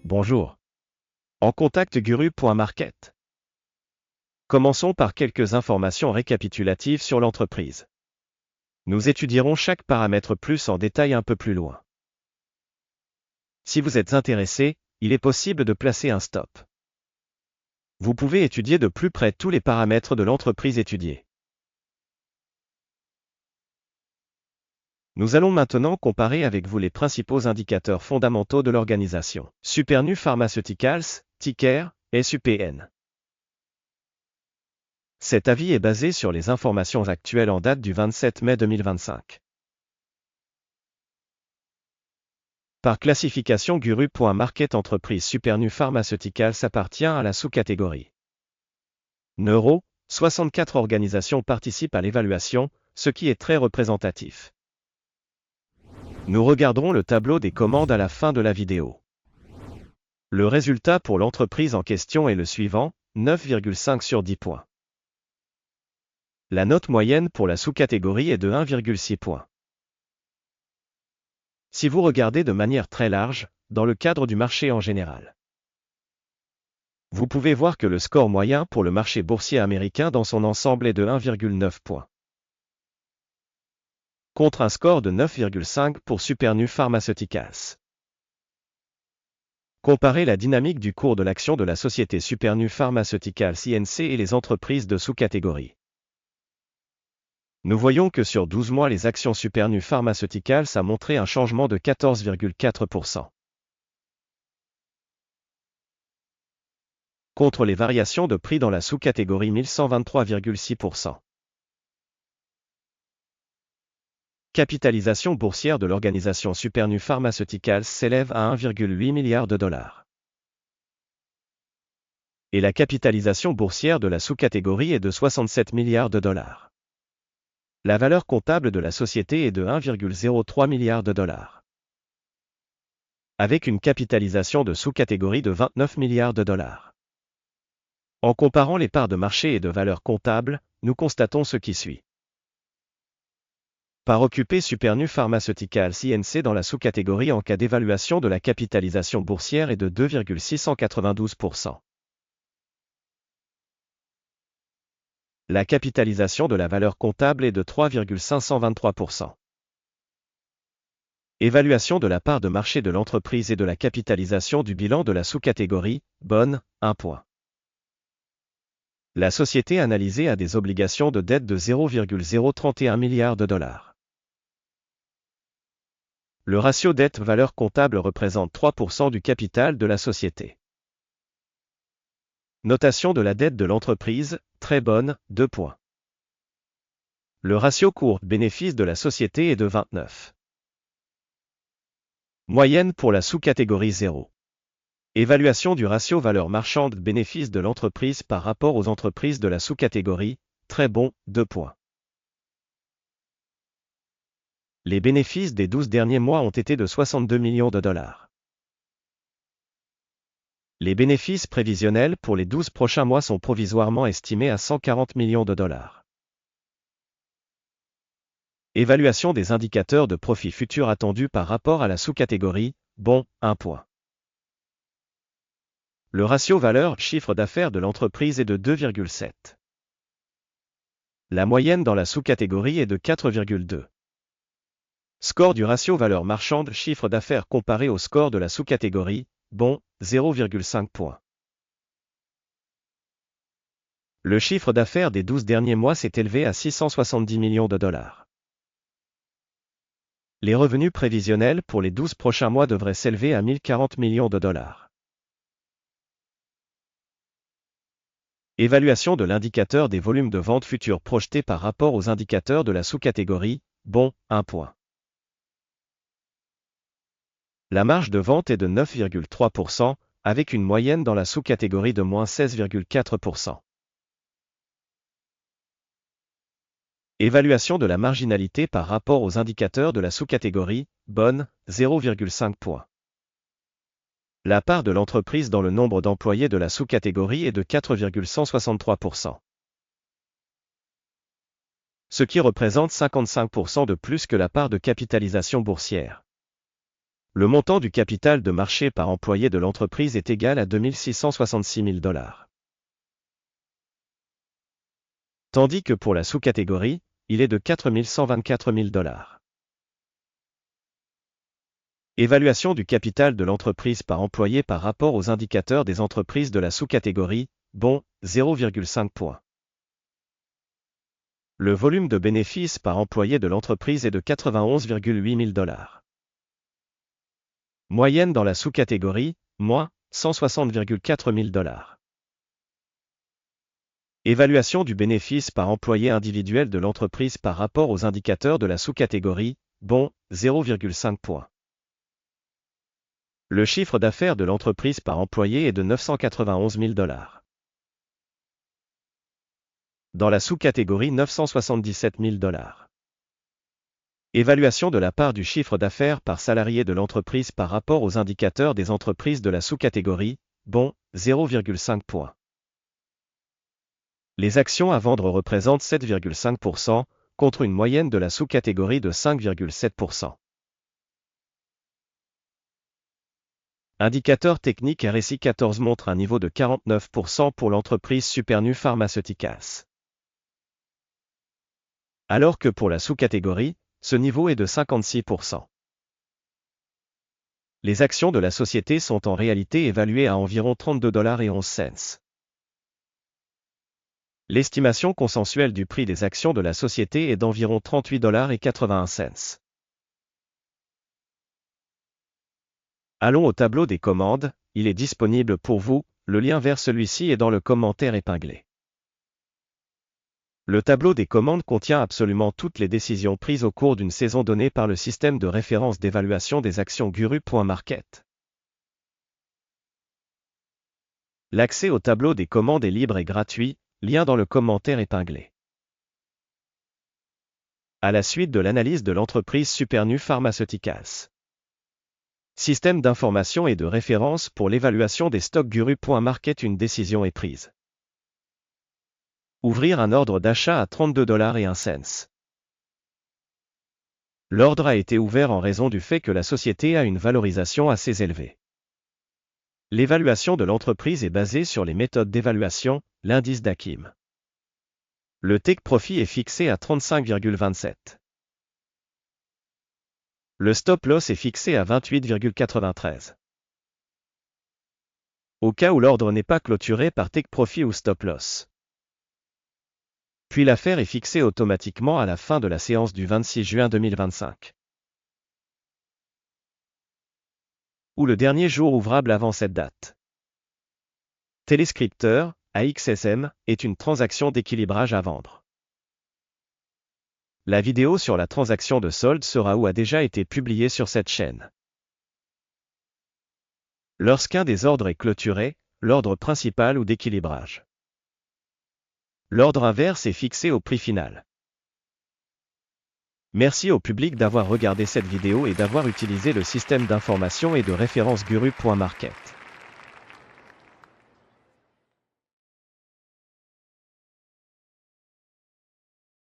Bonjour. En contact guru.market. Commençons par quelques informations récapitulatives sur l'entreprise. Nous étudierons chaque paramètre plus en détail un peu plus loin. Si vous êtes intéressé, il est possible de placer un stop. Vous pouvez étudier de plus près tous les paramètres de l'entreprise étudiée. Nous allons maintenant comparer avec vous les principaux indicateurs fondamentaux de l'organisation. Supernu Pharmaceuticals, ticker, SUPN. Cet avis est basé sur les informations actuelles en date du 27 mai 2025. Par classification guru.market, entreprise Supernu Pharmaceuticals appartient à la sous-catégorie Neuro. 64 organisations participent à l'évaluation, ce qui est très représentatif. Nous regarderons le tableau des commandes à la fin de la vidéo. Le résultat pour l'entreprise en question est le suivant, 9,5 sur 10 points. La note moyenne pour la sous-catégorie est de 1,6 points. Si vous regardez de manière très large, dans le cadre du marché en général, vous pouvez voir que le score moyen pour le marché boursier américain dans son ensemble est de 1,9 points. Contre un score de 9,5 pour Supernu Pharmaceuticals. Comparez la dynamique du cours de l'action de la société Supernu Pharmaceuticals INC et les entreprises de sous-catégorie. Nous voyons que sur 12 mois les actions Supernu Pharmaceuticals a montré un changement de 14,4%. Contre les variations de prix dans la sous-catégorie 1123,6%. Capitalisation boursière de l'organisation Supernu Pharmaceuticals s'élève à 1,8 milliard de dollars. Et la capitalisation boursière de la sous-catégorie est de 67 milliards de dollars. La valeur comptable de la société est de 1,03 milliard de dollars. Avec une capitalisation de sous-catégorie de 29 milliards de dollars. En comparant les parts de marché et de valeur comptable, nous constatons ce qui suit. Part occupée Supernu Pharmaceuticals INC dans la sous-catégorie en cas d'évaluation de la capitalisation boursière est de 2,692%. La capitalisation de la valeur comptable est de 3,523%. Évaluation de la part de marché de l'entreprise et de la capitalisation du bilan de la sous-catégorie, bonne, 1 point. La société analysée a des obligations de dette de 0,031 milliard de dollars. Le ratio dette-valeur comptable représente 3% du capital de la société. Notation de la dette de l'entreprise, très bonne, 2 points. Le ratio cours-bénéfice de la société est de 29. Moyenne pour la sous-catégorie 0. Évaluation du ratio valeur marchande-bénéfice de l'entreprise par rapport aux entreprises de la sous-catégorie, très bon, 2 points. Les bénéfices des 12 derniers mois ont été de 62 millions de dollars. Les bénéfices prévisionnels pour les 12 prochains mois sont provisoirement estimés à 140 millions de dollars. Évaluation des indicateurs de profit futur attendus par rapport à la sous-catégorie, bon, 1 point. Le ratio valeur-chiffre d'affaires de l'entreprise est de 2,7. La moyenne dans la sous-catégorie est de 4,2. Score du ratio valeur marchande chiffre d'affaires comparé au score de la sous-catégorie, bon, 0,5 points. Le chiffre d'affaires des 12 derniers mois s'est élevé à 670 millions de dollars. Les revenus prévisionnels pour les 12 prochains mois devraient s'élever à 1040 millions de dollars. Évaluation de l'indicateur des volumes de vente futurs projetés par rapport aux indicateurs de la sous-catégorie, bon, 1 point. La marge de vente est de 9,3%, avec une moyenne dans la sous-catégorie de moins 16,4%. Évaluation de la marginalité par rapport aux indicateurs de la sous-catégorie, bonne, 0,5 points. La part de l'entreprise dans le nombre d'employés de la sous-catégorie est de 4,163%. Ce qui représente 55% de plus que la part de capitalisation boursière. Le montant du capital de marché par employé de l'entreprise est égal à 2 666 000 $. Tandis que pour la sous-catégorie, il est de 4 124 000 $. Évaluation du capital de l'entreprise par employé par rapport aux indicateurs des entreprises de la sous-catégorie, bon, 0,5 points. Le volume de bénéfices par employé de l'entreprise est de 91,8 000 $. Moyenne dans la sous-catégorie, moins 160,4 000 $. Évaluation du bénéfice par employé individuel de l'entreprise par rapport aux indicateurs de la sous-catégorie, bon, 0,5 points. Le chiffre d'affaires de l'entreprise par employé est de 991 000 $. Dans la sous-catégorie 977 000 $. Évaluation de la part du chiffre d'affaires par salarié de l'entreprise par rapport aux indicateurs des entreprises de la sous-catégorie, bon, 0,5 points. Les actions à vendre représentent 7,5%, contre une moyenne de la sous-catégorie de 5,7%. Indicateur technique RSI 14 montre un niveau de 49% pour l'entreprise Supernu Pharmaceuticals. Alors que pour la sous-catégorie, ce niveau est de 56%. Les actions de la société sont en réalité évaluées à environ 32,11 $. L'estimation consensuelle du prix des actions de la société est d'environ 38,81 $. Allons au tableau des commandes, il est disponible pour vous, le lien vers celui-ci est dans le commentaire épinglé. Le tableau des commandes contient absolument toutes les décisions prises au cours d'une saison donnée par le système de référence d'évaluation des actions Guru.market. L'accès au tableau des commandes est libre et gratuit, lien dans le commentaire épinglé. À la suite de l'analyse de l'entreprise Supernu Pharmaceuticals. Système d'information et de référence pour l'évaluation des stocks Guru.market, une décision est prise. Ouvrir un ordre d'achat à 32,01 $. L'ordre a été ouvert en raison du fait que la société a une valorisation assez élevée. L'évaluation de l'entreprise est basée sur les méthodes d'évaluation, l'indice d'Akim. Le take profit est fixé à 35,27. Le stop loss est fixé à 28,93. Au cas où l'ordre n'est pas clôturé par take profit ou stop loss. Puis l'affaire est fixée automatiquement à la fin de la séance du 26 juin 2025. Ou le dernier jour ouvrable avant cette date. Téléscripteur, AXSM, est une transaction d'équilibrage à vendre. La vidéo sur la transaction de solde sera ou a déjà été publiée sur cette chaîne. Lorsqu'un des ordres est clôturé, l'ordre principal ou d'équilibrage. L'ordre inverse est fixé au prix final. Merci au public d'avoir regardé cette vidéo et d'avoir utilisé le système d'information et de référence Guru.market.